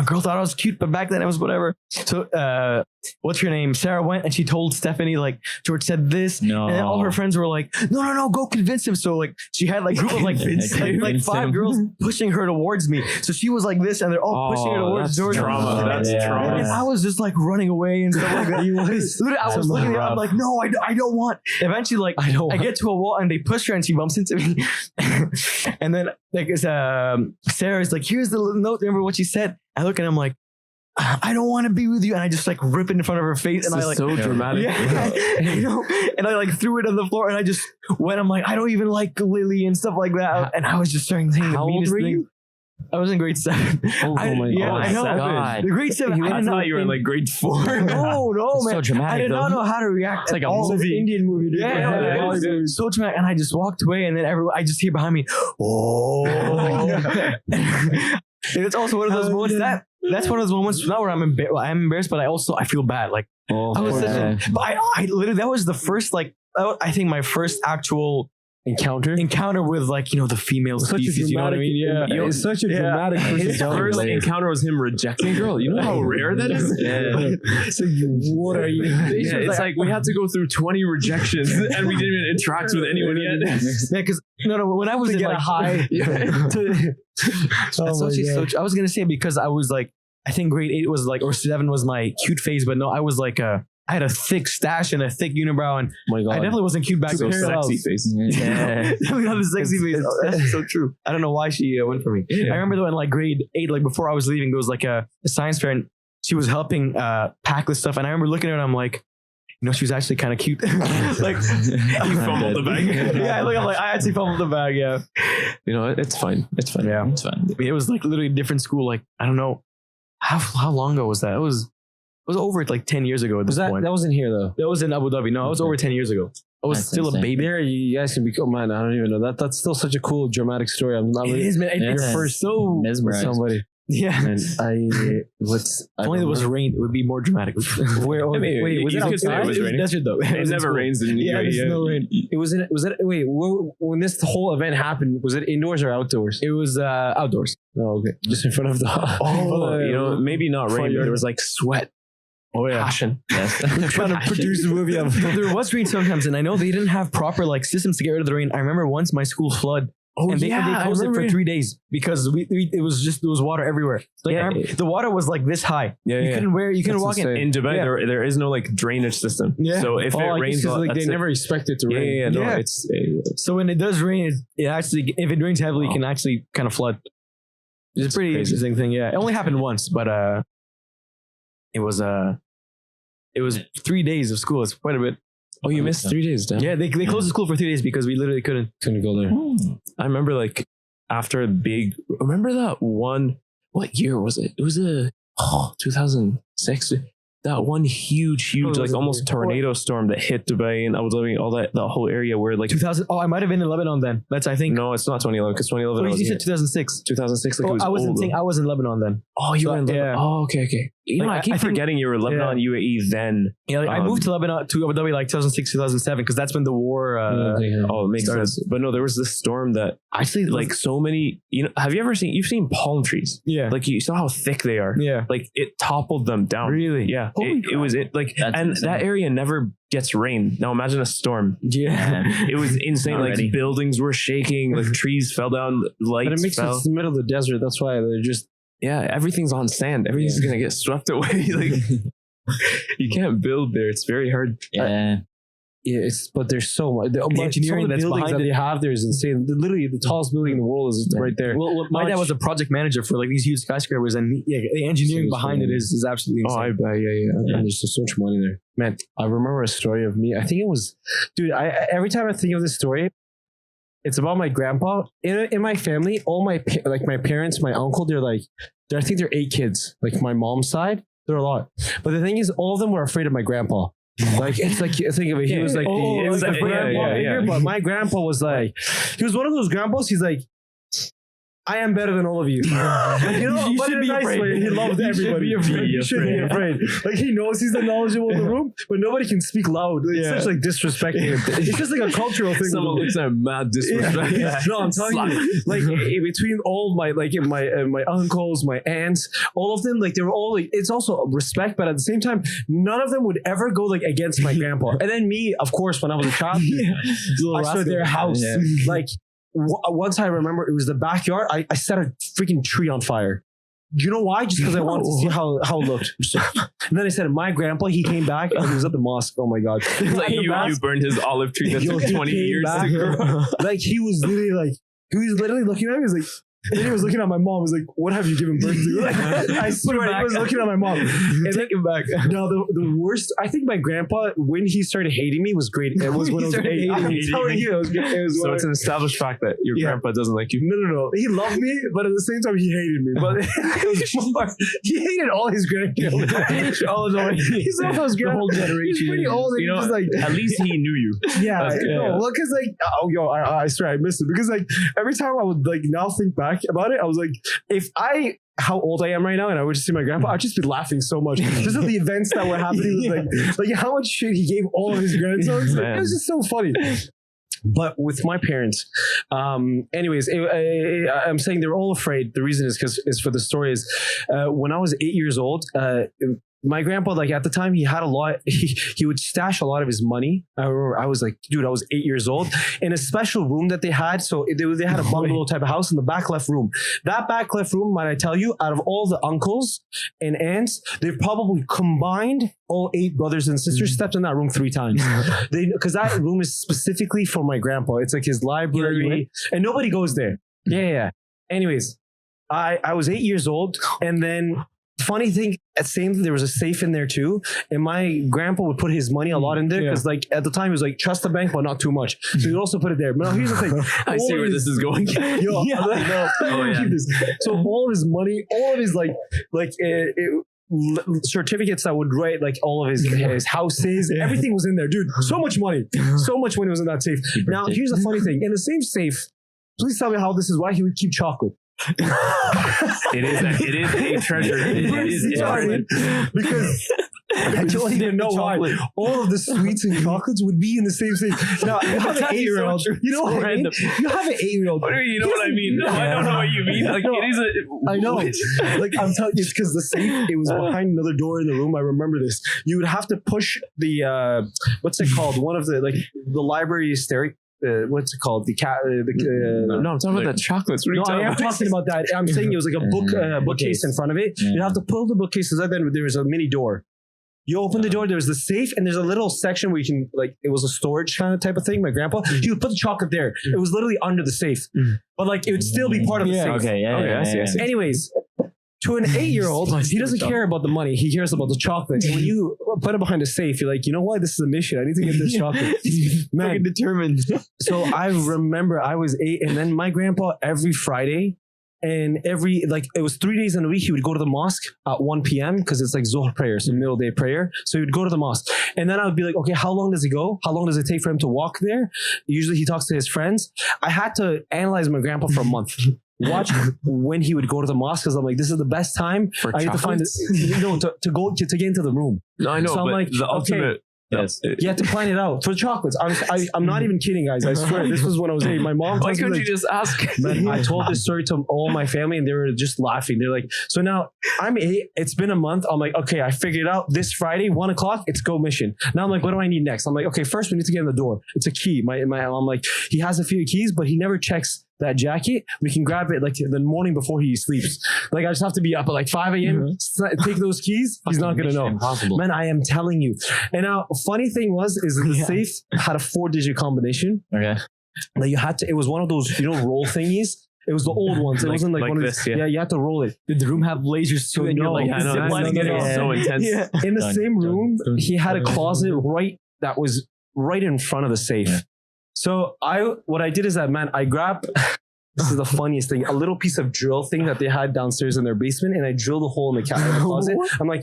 girl thought I was cute, but back then it was whatever. So, what's your name? Sarah went and she told Stephanie, like, George said this. No. And then all her friends were like, no, go convince him. So like, she had like group of like 5 girls pushing her towards me. So she was like this, and they're all pushing her towards George. Trauma. That's trauma. And I was just like running away and stuff like that. I was looking at her, I'm like, no, I don't want. Eventually, like, I get to a wall and they push her and she bumps into me. And then like Sarah's like, here's the note. Remember what she said? I look at him like, I don't want to be with you, and I just like rip it in front of her face, and I like so dramatic. And I like threw it on the floor, and I just went. I'm like, I don't even like Lily and stuff like that, and I was just starting saying the meanest thing. I was in grade 7. Oh my yeah, God. I know. God. The grade 7. I thought you were in like grade 4. No, It's man. so dramatic, I did not though. know how to react. It's like a at all. movie. Indian movie, dude. Yeah, it is. so dramatic. And I just walked away, and then I just hear behind me, oh. And it's also one of those moments that's one of those moments not where I'm embarrassed, but I feel bad. Like I was such but I literally that was the first I think my first actual encounter with the female Such a species. You know what I dramatic- mean? yeah, it's such a dramatic first His encounter. first encounter was him rejecting a girl. You know how rare that is? So what are you? Yeah, it's like we had to go through 20 rejections and we didn't even interact with anyone yet. Yeah, because when I was in get a high. That's actually so true. I was gonna say because I was like, I think grade 8 was or 7 was my cute phase, but no, I was like I had a thick stash and a thick unibrow, and Oh my God. I definitely wasn't cute back So then. sexy face. Yeah. Definitely not the sexy face. That's so true. I don't know why she went for me. Yeah. I remember though in like grade 8, like before I was leaving, there was like a science fair, and she was helping pack this stuff, and I remember looking at her, and I'm like, she was actually kind of cute. Like You fumbled the bag. yeah, I'm like, I actually fumbled the bag. Yeah, You know, it's fine. It's fine. yeah. It's fun. I mean, it was like literally a different school. Like I don't know how long ago was that? It was over like 10 years ago at this point. That wasn't here though. That was in Abu Dhabi. No, it was over 10 years ago. I was That's still insane. a baby. There, you guys can be. Oh man, I don't even know that. That's still such a cool, dramatic story. I'm not It really is, man. Yeah. It's first so Mesmerized. somebody. yeah. And If only there was rain, it would be more dramatic. Where? I mean, wait, was you it could say it was raining. Desert though. It never rains in Yeah, there's no rain. It was in. Was it? Wait, when this whole event happened, was it indoors or outdoors? It was outdoors. Oh, okay. Just in front of the. You know, maybe not rain, but there was like sweat. Oh yeah. Passion. Yes. trying to produce a movie of. Well, there was rain sometimes, and I know they didn't have proper systems to get rid of the rain. I remember once my school flooded. Oh, and they yeah, closed I it for remember. 3 days because there was water everywhere. Like, Yeah. I remember the water was like this high. Yeah, You yeah. couldn't That's walk in. insane. In Dubai, Yeah. there is no drainage system. Yeah. So if it rains, they never expect it to Yeah, rain. yeah, no, Yeah. it's So when it does rain, it actually, if it rains heavily, it can actually kind of flood. It's a pretty crazy. interesting thing. Yeah, it only happened once, but it was 3 days of school. It's quite a bit. oh, you missed 3 days, damn. Yeah, they closed the school for 3 days because we literally couldn't. Couldn't go there. I remember after a big. Remember that one? What year was it? It was 2006. That one huge, Oh, was it almost here? tornado storm that hit Dubai and Abu Dhabi, all that whole area where 2000. Oh, I might have been in Lebanon then. That's I think. no, it's not 2011 because 2011 Oh, I was you said 2006. 2006. It Oh, was I wasn't old. saying I was in Lebanon then. Oh, you So, were in Lebanon. yeah. Oh, okay. You know, Like, I keep I think- forgetting you were Lebanon, UAE then. Yeah, I Um, moved to Lebanon to Abu Dhabi 2006, 2007 because that's when the war. Oh, it makes started. sense. But no, there was this storm that Actually, so many. Have you ever seen? You've seen palm trees? yeah, You saw how thick they are. yeah, It toppled them down. really, Yeah, Holy it was That's and insane. that area never gets rain. Now imagine a storm. yeah. It was insane. Already. Buildings were shaking, trees fell down, lights But it makes fell. sense. It's the middle of the desert. That's why they're just. Yeah, everything's on sand. Everything's gonna get swept away. You can't build there. It's very hard. Yeah. Yeah, but there's so much. The engineering some of the that's buildings behind that it. they have there is insane. Literally, the tallest building in the world is right there. Well, my dad was a project manager for these huge skyscrapers, and the engineering behind it is absolutely Oh, insane. I bet. Yeah. And there's so much money there. Man, I remember a story of me. I think it was, dude. Every time I think of this story, it's about my grandpa. In my family, all my my parents, my uncle, I think they're 8 kids. Like my mom's side, they're a lot. But the thing is, all of them were afraid of my grandpa. It's like think of it. He was like it was the like- grandpa yeah. figure, but my grandpa was like, he was one of those grandpas. He's like, I am better than all of you. You but should in a be nice afraid. way. He loved You should everybody. be afraid. You should be afraid. He knows he's the knowledgeable in the room, but nobody can speak loud. It's Yeah. such disrespecting him. It's just like a cultural thing. Someone looks at mad disrespect. Yeah. No, I'm telling you, between all my my uncles, my aunts, all of them, they were all it's also respect, but at the same time, none of them would ever go against my grandpa. And then me, of course, when I was a child, I saw their house. Yeah. Once I remember, it was the backyard. I set a freaking tree on fire. Do you know why? Just because I wanted to see how it looked. And then I said, my grandpa, he came back and he was at the mosque. Oh my God. You burned his olive tree that Yo, took he 20 came years back, to grow. he was literally looking at me. He was like, Then he was looking at my mom. He was like, "What have you given birth to?" Like, I swear, he was looking at my mom. And Take it back. no, the worst. I think my grandpa, when he started hating me, was great. It was when I was 8. I'm telling you, it was So when it's an established fact that your Yeah. grandpa doesn't like you. no. He loved me, but at the same time, he hated me. But it was more, he hated all his grandchildren. He saw those The whole generation. He's pretty old. And You know, he's just like, at least he knew you. yeah, That's good. no, well, because like, oh, yo, I swear I missed it because like every time I would like now think back about it, I was like, how old I am right now, and I would just see my grandpa, I'd just be laughing so much. Just at the events that were happening, like how much shit he gave all of his grandsons. It was just so funny. But with my parents, anyways, I'm saying they're all afraid. The reason is for the story is when I was 8 years old, my grandpa, like at the time, he had a lot. He would stash a lot of his money. I remember I was like, dude, I was 8 years old in a special room that they had. So they had a bungalow type of house in the back left room. That back left room, might I tell you, out of all the uncles and aunts, they've probably combined all 8 brothers and sisters stepped in that room 3 times. Because that room is specifically for my grandpa. It's like his library, and nobody goes there. Yeah. Anyways, I was 8 years old, and then. Funny thing, there was a safe in there too, and my grandpa would put his money a lot in there because, like, at the time he was like, trust the bank, but not too much. So he'd also put it there. But now here's the thing: I see where this is going. Yo, Yeah. keep this. So all of his money, all of his certificates that would write like all of his houses, everything was in there, dude. So much money was in that safe. Now here's the funny thing: in the same safe, please tell me how this is why he would keep chocolate. It is a treasure. It is a treasure. Because I don't even know why all of the sweets and chocolates would be in the same safe. Now you have an 8-year-old. You know what I mean? You have an 8-year-old. You know what I mean? No, I don't know what you mean. Like it is a. I know. Like I'm telling you, it's because the safe, it was behind another door in the room. I remember this. You would have to push the what's it called? One of the the library staircase. What's it called? No, I'm talking about the chocolates. What are you No, I am talking about that. I'm saying it was like a bookcase in front of it. You have to pull the bookcases out. Then there was a mini door. You open the door. There's the safe, and there's a little section where you can like. It was a storage kind of type of thing. My grandpa, he would put the chocolate there. It was literally under the safe, but like it would still be part of the safe. Okay, yeah. I see. Anyways. To an 8-year-old, he doesn't care about the money. He cares about the chocolate. And when you put it behind a safe, you're like, you know what? This is a mission. I need to get this chocolate. Man, determined. So I remember I was 8, and then my grandpa every Friday and it was 3 days in a week, he would go to the mosque at 1 p.m. because it's like Zohar prayer, so middle day prayer. So he would go to the mosque. And then I would be like, okay, how long does he go? How long does it take for him to walk there? Usually he talks to his friends. I had to analyze my grandpa for a month. Watch when he would go to the mosque because I'm like, this is the best time. I need to find this. To go to get into the room. No, I know. So I'm but like, the ultimate. Yes. You have to plan it out for the chocolates. I'm not even kidding, guys. I swear, this was when I was 8. My mom. Why tells me, couldn't like, you just ask? Man, I told this story to all my family, and they were just laughing. They're like, so now I'm 8. It's been a month. I'm like, okay, I figured it out. This Friday, 1 o'clock, it's go mission. Now I'm like, what do I need next? I'm like, okay, first we need to get in the door. It's a key. I'm like, he has a few keys, but he never checks that jacket. We can grab it like the morning before he sleeps. Like I just have to be up at like 5 a.m. Take those keys. He's not gonna know. Impossible. Man, I am telling you. And now, funny thing is the safe had a 4-digit combination. Okay. Like you had to. It was one of those roll thingies. It was the old ones. It wasn't like one of this, these. Yeah, you had to roll it. Did the room have lasers too? So And you're no, like, yeah, I know. zip That's lining getting it so all. intense. Yeah. In the Done, same done, room, done. he had a closet that was right in front of the safe. Yeah. So what I did is that, man, I grabbed. This is the funniest thing. A little piece of drill thing that they had downstairs in their basement, and I drilled a hole in the closet. I'm like,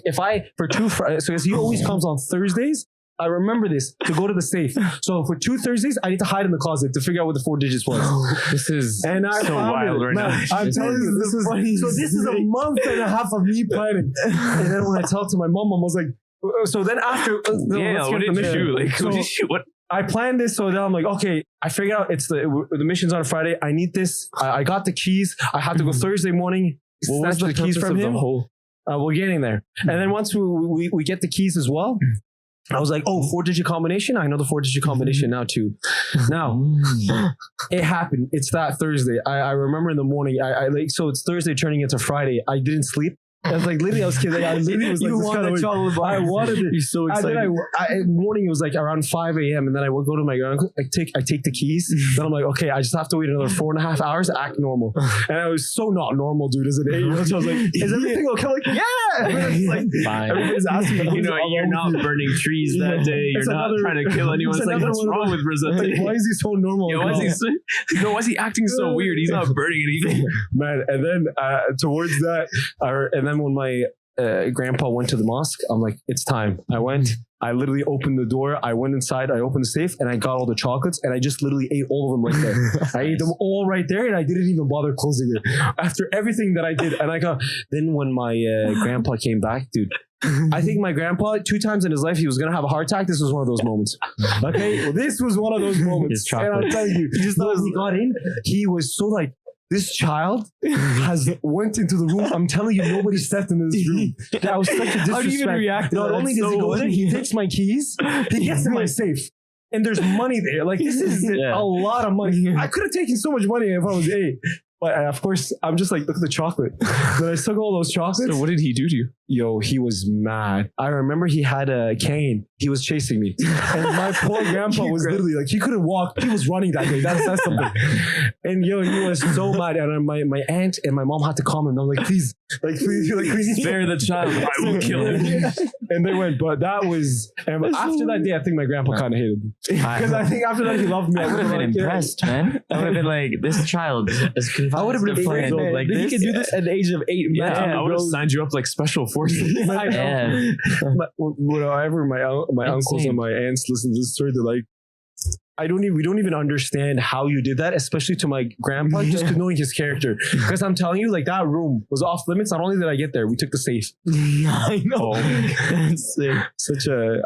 so as he always comes on Thursdays, I remember this to go to the safe. So for 2 Thursdays, I need to hide in the closet to figure out what the 4 digits was. This is And I so found wild it. right Man, now. I'm telling you, this is a month and a half of me planning. And then when I talked to my mom was like, so then after, Yeah, what did you do? Like, So- what did you, what? I planned this, so then I'm like, okay, I figured out it's the mission's on a Friday. I need this. I got the keys. I have to go Thursday morning. Snatch the keys from him. We're getting there. And then once we get the keys as well, I was like, oh, 4-digit combination. I know the 4-digit combination now too. Now it happened. It's that Thursday. I remember in the morning. So it's Thursday turning into Friday. I didn't sleep. I was like, literally, I was kidding. I literally was like, You this want kind that of chocolate bar. I wanted it. You're so And excited. then in the morning, it was like around 5 a.m. And then I would go to my uncle, I take the keys. Then I'm like, okay, I just have to wait another 4.5 hours to act normal. And I was so not normal, dude, as an 8-year-old. So I was like, is everything okay? I'm like, yeah. It's like, Fine. everybody's asking me, You know, you're not burning trees that day. You're It's not another- trying to kill anyone. it's It's like, another what's one of wrong those- with Reza? like, why is he so normal? Yeah, why is he acting so weird? He's not burning anything. Man, and then towards that, and then when my grandpa went to the mosque, I'm like, it's time. I went. I literally opened the door. I went inside. I opened the safe, and I got all the chocolates, and I just literally ate all of them right there. I ate them all right there, and I didn't even bother closing it. After everything that I did, and I got. Then when my grandpa came back, dude. I think my grandpa, 2 times in his life, he was gonna have a heart attack. This was one of those moments. Okay, well, this was one of those moments. His chocolate. And I'm telling you, just when he got in, he was so like, this child has went into the room. I'm telling you, nobody stepped into this room. That was such a disrespect. How do you even react to Not that? only does he go in, he takes my keys, he gets in my safe. And there's money there. Like, this is Yeah. a lot of money. I could have taken so much money if I was 8. But of course, I'm just like, look at the chocolate. Then I took all those chocolates. So what did he do to you? Yo, he was mad. I remember he had a cane. He was chasing me. And my poor grandpa was literally like, he couldn't walk. He was running that day. That's something. And yo, he was so mad. And my aunt and my mom had to calm him. I'm like, please, please. Spare the child. I will kill him. And they went, but that was, and after that day, I think my grandpa kind of hated me. Because I think after that, he loved me. I would have been impressed, man. I would have been like, this child is confined. I would have been to afraid. friend like He this. can do this at the age of 8. Yeah, I would have signed you up like special forces. I know. Yeah. Whenever my uncles Insane. and my aunts listen to this story, they're like, we don't even understand how you did that, especially to my grandpa, just knowing his character. Because I'm telling you, like, that room was off limits. Not only did I get there, we took the safe. I know. That's sick.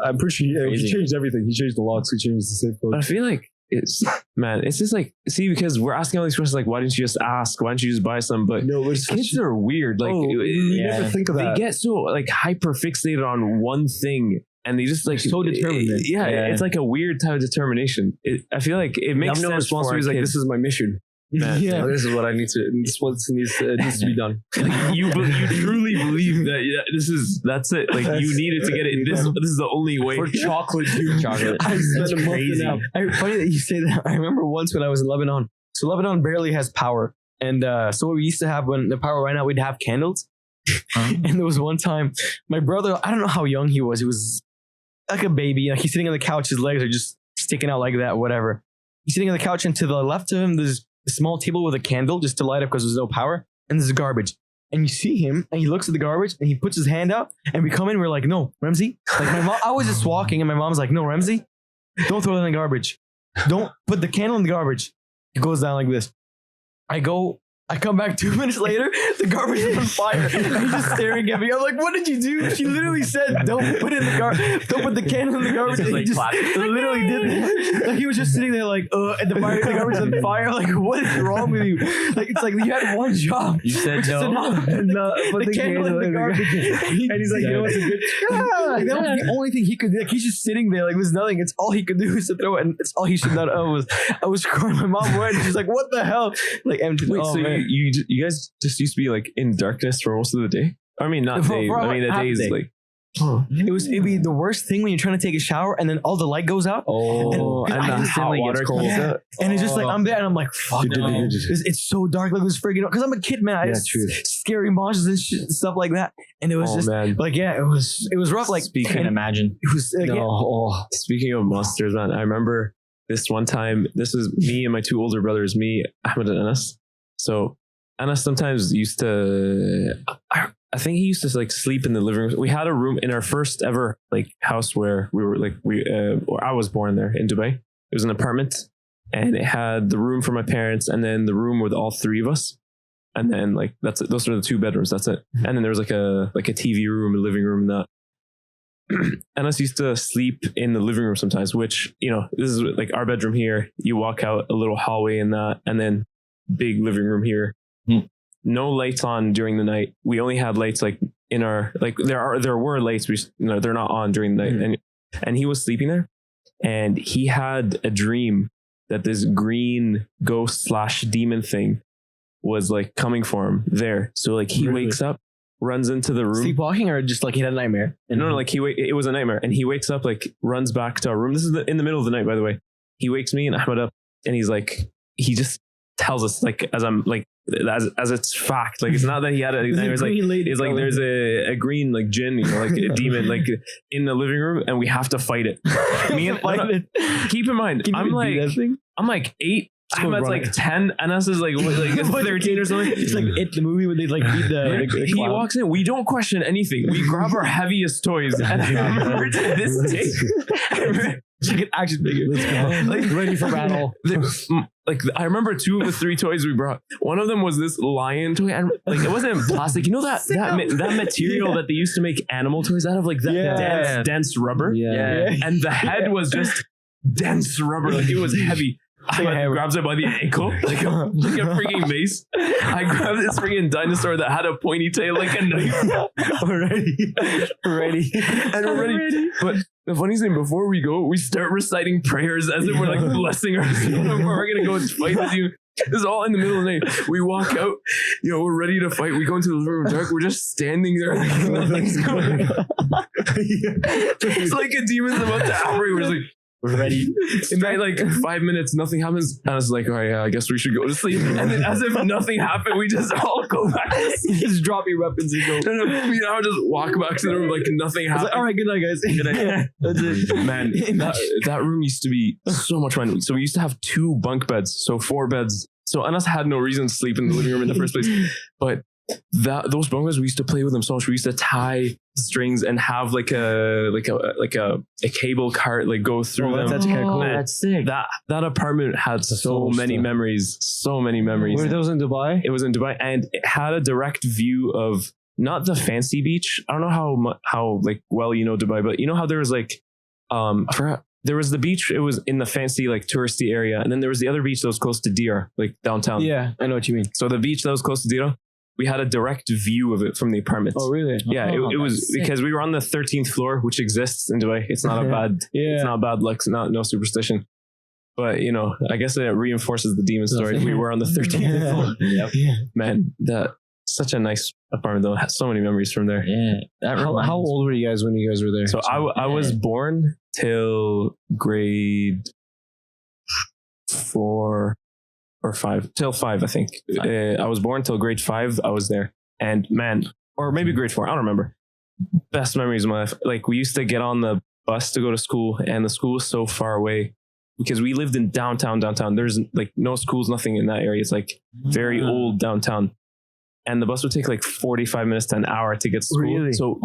I'm pretty sure he Crazy. changed everything. He changed the locks. He changed the safe But I code. feel like it's just like, see, because we're asking all these questions like, why didn't you just ask? Why didn't you just buy some? But No, it's kids are weird. Like, you yeah. never think of they that. get so like hyper fixated on one thing. And they just like So determined. Yeah, Yeah. it's like a weird type of determination. I feel like it makes I'm no sense for our responsibility. Like, kids. this is my mission. Man, Yeah. This is what I need to. This is what needs to be done. Like, you truly believe that that's it. Like, you needed to get it. This is the only way. For chocolate, dude. Chocolate. I spent a month crazy. and a half. Funny that you say that. I remember once when I was in Lebanon. So Lebanon barely has power. And so what we used to have when the power ran out, we'd have candles. And there was one time, my brother, I don't know how young he was. He was like a baby. Like, he's sitting on the couch. His legs are just sticking out like that, whatever. He's sitting on the couch, and to the left of him, there's a small table with a candle just to light up because there's no power. And there's garbage. And you see him, and he looks at the garbage, and he puts his hand out, and we come in, we're like, no, Ramsey. Like, my mom, I was just walking, and my mom's like, no, Ramsey, don't throw that in the garbage. Don't put the candle in the garbage. It goes down like this. I come back 2 minutes later, the garbage is on fire. And he's just staring at me. I'm like, what did you do? She literally said, don't put it in the garbage. Don't put the candle in the garbage. And he just literally did that. Like, he was just sitting there like, and the garbage is on fire. Like, what is wrong with you? Like, it's like, you had one job. You said So no. now, put the candle in the garbage. And he's like, you know what's a good. Like, that was the only thing he could do. Like, he's just sitting there like there's nothing. It's all he could do is to throw it, and it's all he should not. I was crying. My mom went, and she's like, "What the hell?" Like, empty. Wait, Oh, so man. you guys just used to be like in darkness for most of the day? I mean, not For- day. for I mean, the half days day. like. It'd be the worst thing when you're trying to take a shower and then all the light goes out. Oh, And and I the just hot instantly water gets comes cold. out. And it's just like I'm there and I'm like, fuck, You did no. it. It's so dark, like it was freaking out because I'm a kid, man. I Yeah, just true. scary monsters and shit, and stuff like that. And it was Oh just man. like, yeah, it was rough. Like, Speak and imagine. it was like, No, yeah. oh, Speaking of monsters, man, I remember this one time. This was me and my 2 older brothers, me, Ahmed, and Anas. So Anas sometimes used to. I think he used to like sleep in the living room. We had a room in our first ever like house where we were like or I was born there in Dubai. It was an apartment, and it had the room for my parents, and then the room with all 3 of us, and then like that's it. Those are the 2 bedrooms. That's it. And then there was like a TV room, a living room, and that. Anas used to sleep in the living room sometimes, which, you know, this is like our bedroom here. You walk out a little hallway in that, and then big living room here. No lights on during the night. We only had lights like in our, like there were lights, we, you know, they're not on during the night. And he was sleeping there, and he had a dream that this green ghost / demon thing was like coming for him there. So like he Really? wakes up runs into the room. Sleepwalking or just like he had a nightmare? No, like it was a nightmare, and he wakes up, like runs back to our room. This is in the middle of the night, by the way. He wakes me and Ahmed up, and he's like, he just tells us like as I'm like as it's fact, like it's not that he had a nightmare. It's like there's a green like djinn, you know, like a demon, like in the living room, and we have to fight it. Me and keep in mind, I'm like 8. Ahmed's like 10, and us is like 13 or something. It's like the movie where they like beat the he walks in. We don't question anything. We grab our heaviest toys, and I remember to this day, it's like an action figure. Let's go. Like ready for battle. Like I remember 2 of the 3 toys we brought. One of them was this lion toy, and like it wasn't plastic. You know that material that they used to make animal toys out of, like that dense rubber. Yeah. And the head was just dense rubber. Like it was heavy. I grabs it by the ankle like a freaking mace. I grabbed this freaking dinosaur that had a pointy tail like a knife. Ready. And we're ready. But the funny thing, before we go, we start reciting prayers as if we're like blessing ourselves. We're gonna go and fight with you. This is all in the middle of the night. We walk out, you know, we're ready to fight. We go into the room dark. We're just standing there like nothing's going on. It's like a demon's about to operate. We're just like, we're ready. In that like 5 minutes, nothing happens. And I was like, all right, I guess we should go to sleep. And then as if nothing happened, we just all go back to sleep. Just drop your weapons and go. No, we now just walk back to the room like nothing happened. Like, all right, good night, guys. Good night. That's it. Man, that room used to be so much fun. So we used to have 2 bunk beds, so 4 beds. So Anas had no reason to sleep in the living room in the first place. But those bunk beds, we used to play with them so much. We used to tie strings and have like a cable cart like go through them. That's kind of cool. Man, that's sick. That apartment had so many memories. So many memories. Were those in Dubai? It was in Dubai, and it had a direct view of not the fancy beach. I don't know how like well you know Dubai, but you know how there was like I forgot. There was the beach. It was in the fancy like touristy area, and then there was the other beach that was close to Deir, like downtown. Yeah, I know what you mean. So the beach that was close to Deir, we had a direct view of it from the apartments. Oh, really? Yeah, it was sick. because we were on the 13th floor, which exists in Dubai. It's not a bad, it's not bad luck, no superstition. But you know, I guess it reinforces the demon story. We were on the 13th floor. Yep. Man, such a nice apartment though. Has so many memories from there. Yeah. How old were you guys when you guys were there? So I was born till grade 4 or 5, till 5, I think. I was born till grade 5. I was there, and man, or maybe grade 4. I don't remember. Best memories of my life. Like we used to get on the bus to go to school, and the school was so far away because we lived in downtown. There's like no schools, nothing in that area. It's like very old downtown. And the bus would take like 45 minutes to an hour to get to school. Really? So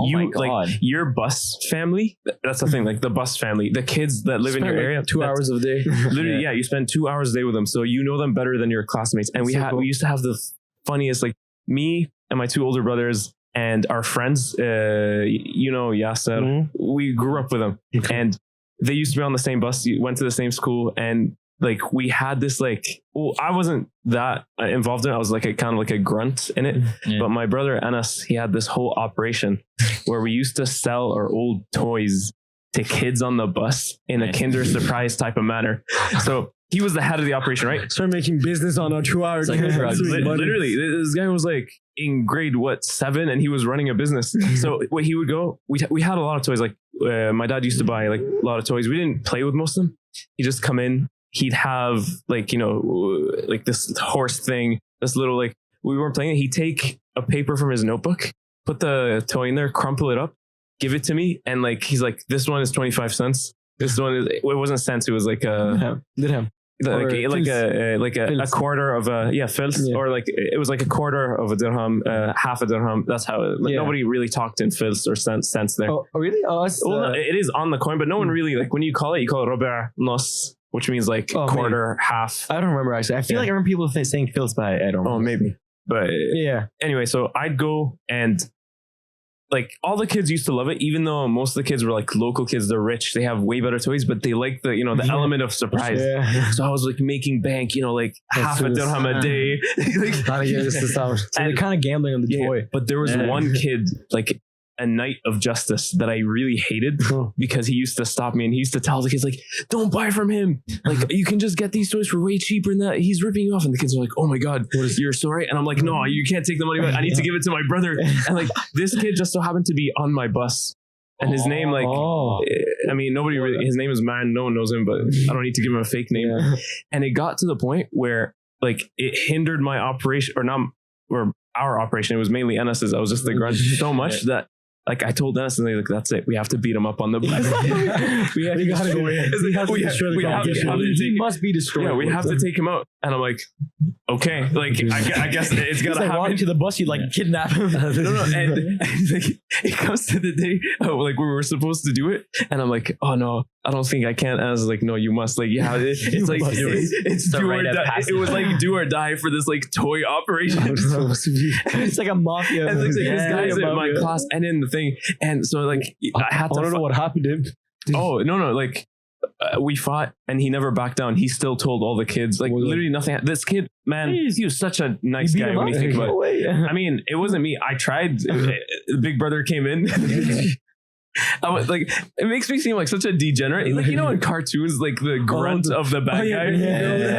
your bus family, that's the thing, like the bus family, the kids that live in your area. 2 hours of the day. Literally, yeah, you spend 2 hours a day with them. So you know them better than your classmates. And we used to have the funniest, like me and my 2 older brothers and our friends, you know, Yasser, we grew up with them. And they used to be on the same bus, went to the same school, and like we had this like, well, I wasn't that involved in it. I was like kind of like a grunt in it. Yeah. But my brother Anas, he had this whole operation where we used to sell our old toys to kids on the bus in a Kinder Surprise type of manner. So he was the head of the operation, right? Start making business on a 2 hours. Like literally, this guy was like in grade 7, and he was running a business. So what he would go, we had a lot of toys. Like my dad used to buy like a lot of toys. We didn't play with most of them. He'd just come in. He'd have like, you know, like this horse thing, this little, like we weren't playing it. He'd take a paper from his notebook, put the toy in there, crumple it up, give it to me. And like, he's like, this one is 25 cents. This one is, it wasn't cents. It was like a quarter of a, fils, or like, it was like a quarter of a dirham, half a dirham. That's how nobody really talked in fils or cents there. Oh, really? Oh, well, it is on the coin, but no one really, like when you call it ruba' nos, which means like quarter, half. I don't remember actually. I feel like I remember people saying fils, but I don't remember. Oh, maybe. But yeah. Anyway, so I'd go, and like all the kids used to love it, even though most of the kids were like local kids. They're rich. They have way better toys, but they like the, you know, the element of surprise. Yeah. So I was like making bank, you know, like half a dirham a day. Like, so they're kind of gambling on the toy. But there was one kid, like a knight of justice that I really hated because he used to stop me and he used to tell the kids like, don't buy from him. Like you can just get these toys for way cheaper than that. He's ripping you off. And the kids are like, oh my God, you're so right. And I'm like, no, you can't take the money back. I need to give it to my brother. And like this kid just so happened to be on my bus. And his name, like, I mean, nobody really, his name is Man. No one knows him, but I don't need to give him a fake name. Yeah. And it got to the point where, like, it hindered my operation, or our operation. It was mainly Ennis's. I was just the grunt so much that, like, I told Ennis, and they're like, that's it. We have to beat him up on the bus. we have to destroy him. He must be destroyed. Yeah, we have to take him out. And I'm like, okay. Like, I guess it's got to happen. Walking to the bus, you like kidnap him. No. And like, it comes to the day, like, we were supposed to do it. And I'm like, oh, no, I don't think I can. And I was like, no, you must. Like, yeah, it's like, it's do or die. It was like do or die for this, like, toy operation. It's like a mafia. And like, this guy's in my class and in the thing. And so, like, I had to. I don't know what happened to him. Oh, no. Like, we fought and he never backed down. He still told all the kids, like, literally nothing. This kid, man, he was such a nice guy when you think about it. I mean, it wasn't me. I tried. The big brother came in. I was like, it makes me seem like such a degenerate. Like, you know, in cartoons, like the grunt of the bad guy.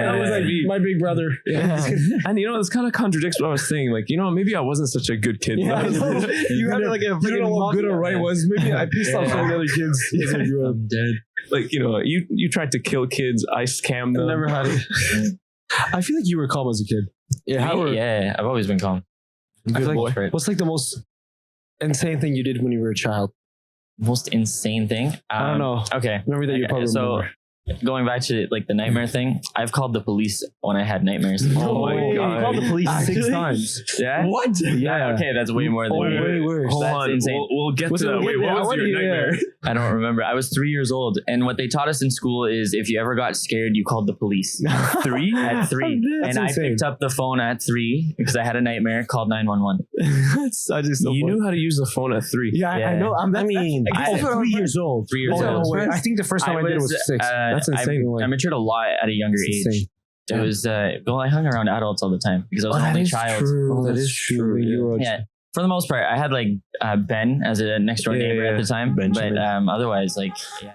I was like, my big brother. And you know, this kind of contradicts what I was saying. Like, you know, maybe I wasn't such a good kid. You had like a you don't know what good or right was. Maybe I pissed off some of the other kids. I'm dead. Like, you know, you tried to kill kids. I scammed them. I never had it. I feel like you were calm as a kid. Yeah, I've always been calm. Good boy. What's like the most insane thing you did when you were a child? Most insane thing? I don't know. Okay. Remember that you probably remember. Going back to like the nightmare thing, I've called the police when I had nightmares. Oh my God. You called the police 6 times. Yeah? What? Yeah. Okay, that's way more than way worse. Hold on. We'll get to that. Wait, what was your nightmare? I don't remember. I was 3 years old. And what they taught us in school is if you ever got scared, you called the police. 3? At 3. That's and insane. I picked up the phone at 3 because I had a nightmare, called 911. You knew how to use the phone at 3. Yeah, I know. I mean, I 3 years old. 3 years old. I think the first time I did it was 6. That's insane. I matured a lot at a younger age. It was, well, I hung around adults all the time because I was the only child. That is true. Yeah. For the most part, I had like Ben as a next door neighbor at the time. But otherwise, like, yeah.